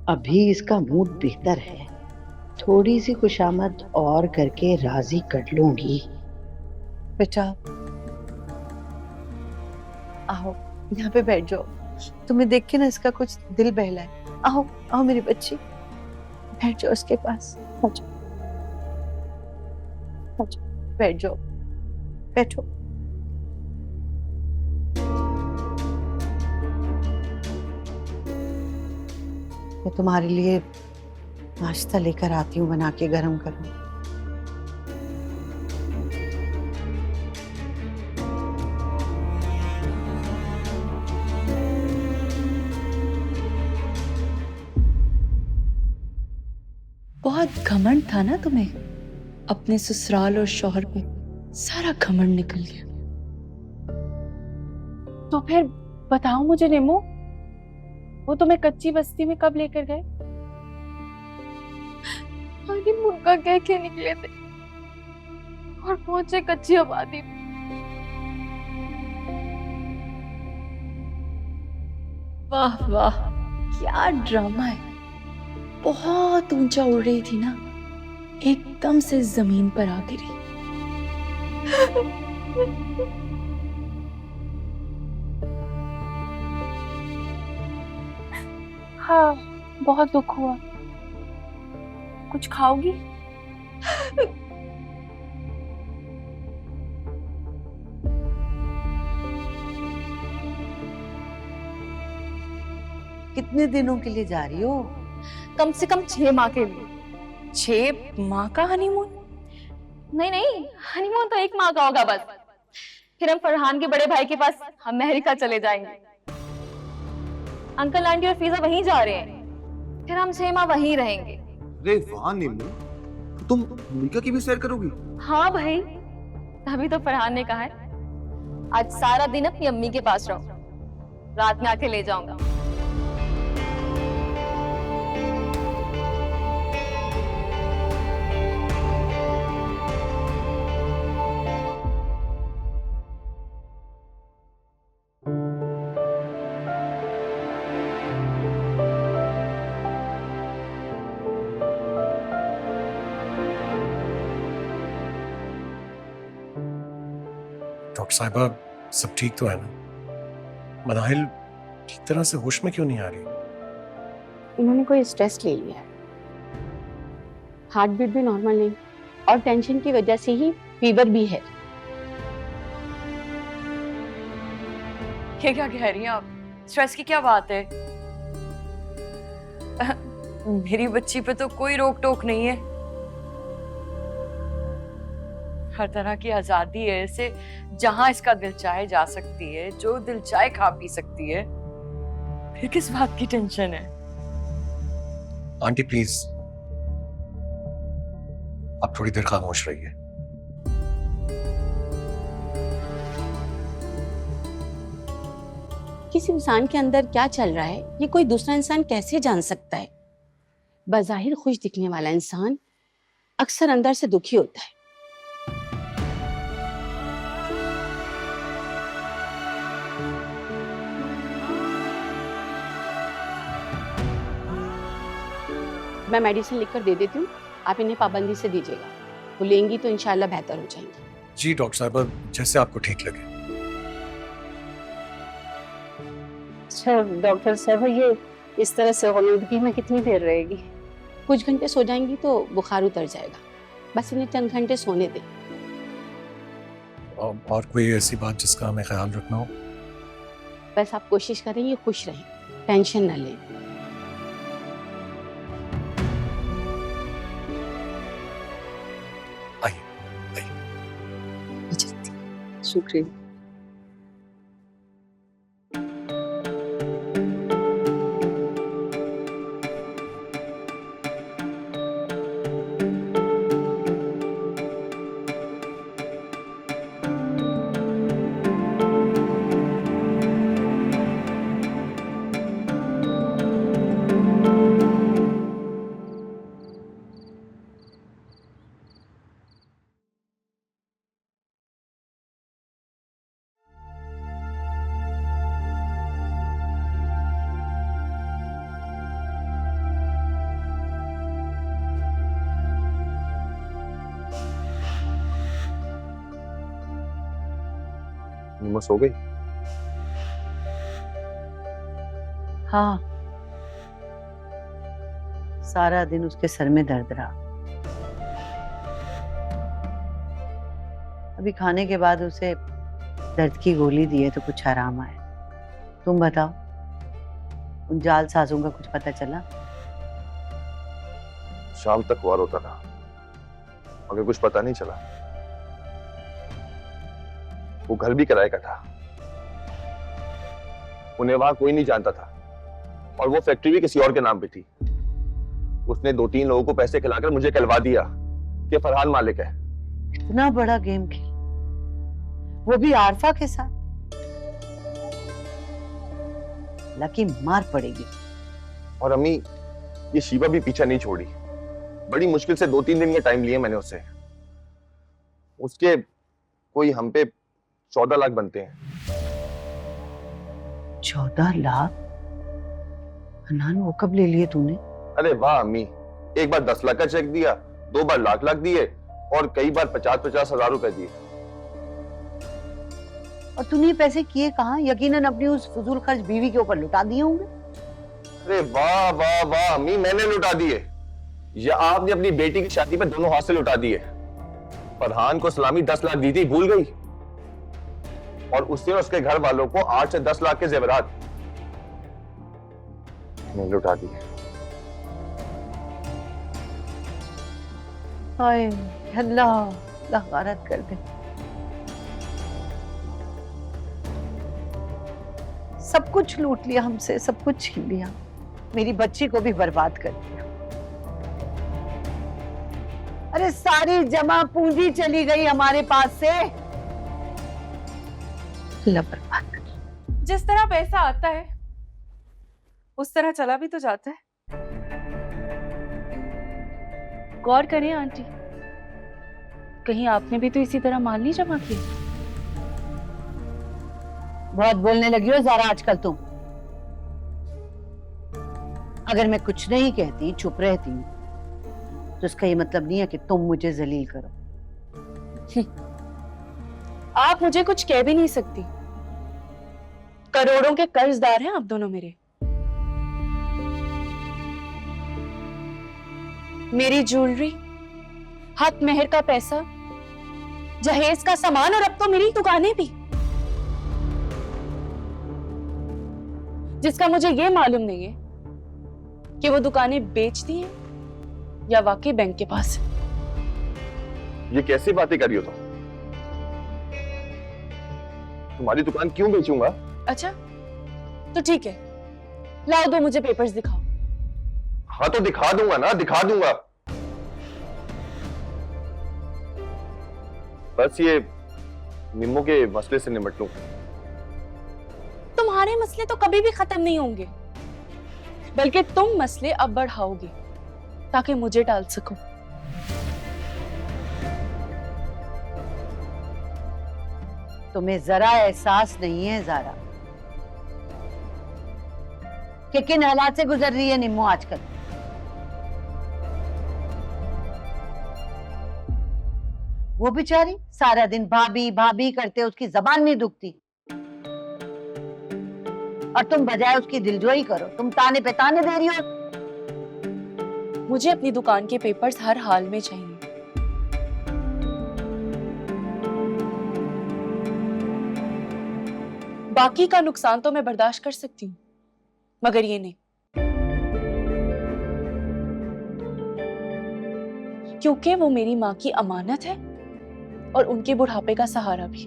अभी इसका मूड बेहतर है। थोड़ी सी खुशामद और करके राजी कर लूंगी। बेटा आओ, यहाँ पे बैठ जाओ। तुम्हें देख के ना इसका कुछ दिल बहला है। आओ आओ मेरी बच्ची, बैठ जाओ उसके पास। आ जाओ, आ जाओ, बैठ जाओ, बैठो। मैं तुम्हारे लिए नाश्ता लेकर आती हूँ, बना के गरम गरम। बहुत घमंड था ना तुम्हें अपने ससुराल और शौहर पे। सारा घमंड निकल गया। तो फिर बताओ मुझे नेमो, वो तुम्हें कच्ची बस्ती में कब लेकर गए? हनीमून का कह के निकले थे और पहुंचे कच्ची आबादी में। वाह वाह, क्या ड्रामा है। बहुत ऊंचा उड़ रही थी ना, एकदम से जमीन पर आ गिरी। हाँ, बहुत दुख हुआ। कुछ खाओगी? कितने दिनों के लिए जा रही हो? कम से कम 6 माह के लिए। 6 माह का हनीमून? नहीं नहीं, हनीमून तो 1 माह का होगा बस। फिर हम फरहान के बड़े भाई के पास हम अमेरिका चले जाएंगे। अंकल आंटी और फीजा वहीं जा रहे हैं। फिर हम 6 माह वहीं रहेंगे। अरे वाह नीमू, तो तुम अमेरिका की भी सैर करोगी? हाँ भाई, तभी तो फरहान ने कहा है आज सारा दिन अपनी अम्मी के पास रहो, रात में आके ले जाऊंगा। डॉक्टर साहिबा, सब ठीक तो है ना? मनाहिल ठीक तरह से होश में क्यों नहीं आ रही? इन्होंने कोई स्ट्रेस ले लिया है। हार्ट बीट भी नॉर्मल नहीं और टेंशन की वजह से ही फीवर भी है। ये क्या कह रही हैं आप? स्ट्रेस की क्या बात है? मेरी बच्ची पे तो कोई रोक टोक नहीं है। हर तरह की आजादी है इसे, जहां इसका दिल चाहे जा सकती है, जो दिल चाहे खा पी सकती है। फिर किस बात की टेंशन है? आंटी प्लीज, आप थोड़ी देर खामोश रहिए। किसी इंसान के अंदर क्या चल रहा है ये कोई दूसरा इंसान कैसे जान सकता है? बज़ाहिर खुश दिखने वाला इंसान अक्सर अंदर से दुखी होता है। मैं मेडिसिन लिखकर दे देती हूँ, आप इन्हें पाबंदी से दीजिएगा। वो लेंगी तो इंशाल्लाह बेहतर हो जाएंगी। जी डॉक्टर साहिबा, जैसे आपको ठीक लगे। अच्छा डॉक्टर साहब, ये इस तरह से ग़ुलामगी में कितनी देर रहेगी? कुछ घंटे सो जाएंगी तो बुखार उतर जाएगा। बस इन्हें चंद घंटे सोने दें। और कोई ऐसी बात जिसका हमें ख्याल रखना हो? बस आप कोशिश करें ये खुश रहें, टेंशन न लें। आइए आइए। शुक्रिया। निम्मो सो गई? हाँ, सारा दिन उसके सर में दर्द रहा। अभी खाने के बाद उसे दर्द की गोली दी है तो कुछ आराम आया। तुम बताओ, उन जाल साजों का कुछ पता चला? शाम तक वार होता रहा मगर कुछ पता नहीं चला। वो घर भी किराए का था, उन्हें वहां कोई नहीं जानता था और वो फैक्ट्री भी किसी और के नाम पे थी। उसने 2-3 लोगों को पैसे खिलाकर मुझे कहलवा दिया कि फरहान मालिक है। इतना बड़ा गेम खेल, वो भी आरफा के साथ। लकी मार पड़ेगी। और अम्मी, ये शिवा भी पीछा नहीं छोड़ी। बड़ी मुश्किल से 2-3 दिन का टाइम लिया मैंने उससे। उसके कोई हम पे 14 लाख बनते हैं। 14 लाख? हनान, वो कब ले लिए तूने? अरे वाह अम्मी, एक बार 10 लाख का चेक दिया, 2 बार लाख दिए और कई बार 50-50 हजार रुपए दिए। और तूने ये पैसे किए कहाँ? यकीनन अपनी उस फजूल खर्च बीवी के ऊपर लुटा दिए होंगे। अरे वाह वाह वाह अम्मी, मैंने लुटा दिए या आपने अपनी बेटी की शादी पे दोनों हाथ से लुटा दिए? फरहान को सलामी 10 लाख दी थी, भूल गई? और उससे उसके घर वालों को 8 से 10 लाख के जेवरात मैंने लुटा दिए। हाय अल्लाह, अल्लाह गारत कर दे। सब कुछ लूट लिया हमसे, सब कुछ छीन लिया, मेरी बच्ची को भी बर्बाद कर दिया। अरे सारी जमा पूंजी चली गई हमारे पास से। अल्लाह बर्बाद कर। जिस तरह पैसा आता है उस तरह चला भी तो जाता है। गौर करें आंटी, कहीं आपने भी तो इसी तरह माल नहीं जमा किया? बहुत बोलने लगी हो ज़ारा आजकल तुम। अगर मैं कुछ नहीं कहती, चुप रहती तो इसका ये मतलब नहीं है कि तुम मुझे जलील करो। आप मुझे कुछ कह भी नहीं सकती। करोड़ों के कर्जदार हैं आप दोनों मेरे। मेरी ज्वेलरी, हाथ मेहर का पैसा, जहेज का सामान और अब तो मेरी दुकानें भी, जिसका मुझे ये मालूम नहीं है कि वो दुकानें बेचती हैं या वाकई बैंक के पास है। ये कैसी बातें कर रही हो तुम? तुम्हारी दुकान क्यों बेचूंगा? अच्छा तो ठीक है, लाओ दो मुझे पेपर्स दिखाओ। हाँ तो दिखा दूंगा ना, दिखा दूंगा। बस ये निम्मो के मसले से निपट लूं। तुम्हारे मसले तो कभी भी खत्म नहीं होंगे, बल्कि तुम मसले अब बढ़ाओगे ताकि मुझे टाल सको। तुम्हें जरा एहसास नहीं है ज़ारा कि किन हालात से गुजर रही है निम्मो आजकल। वो बेचारी सारा दिन भाभी भाभी करते उसकी जबान नहीं दुखती, और तुम बजाय उसकी दिलजोई करो तुम ताने पे ताने दे रही हो। मुझे अपनी दुकान के पेपर्स हर हाल में चाहिए। बाकी का नुकसान तो मैं बर्दाश्त कर सकती हूँ, मगर ये नहीं, क्योंकि वो मेरी माँ की अमानत है और उनके बुढ़ापे का सहारा भी।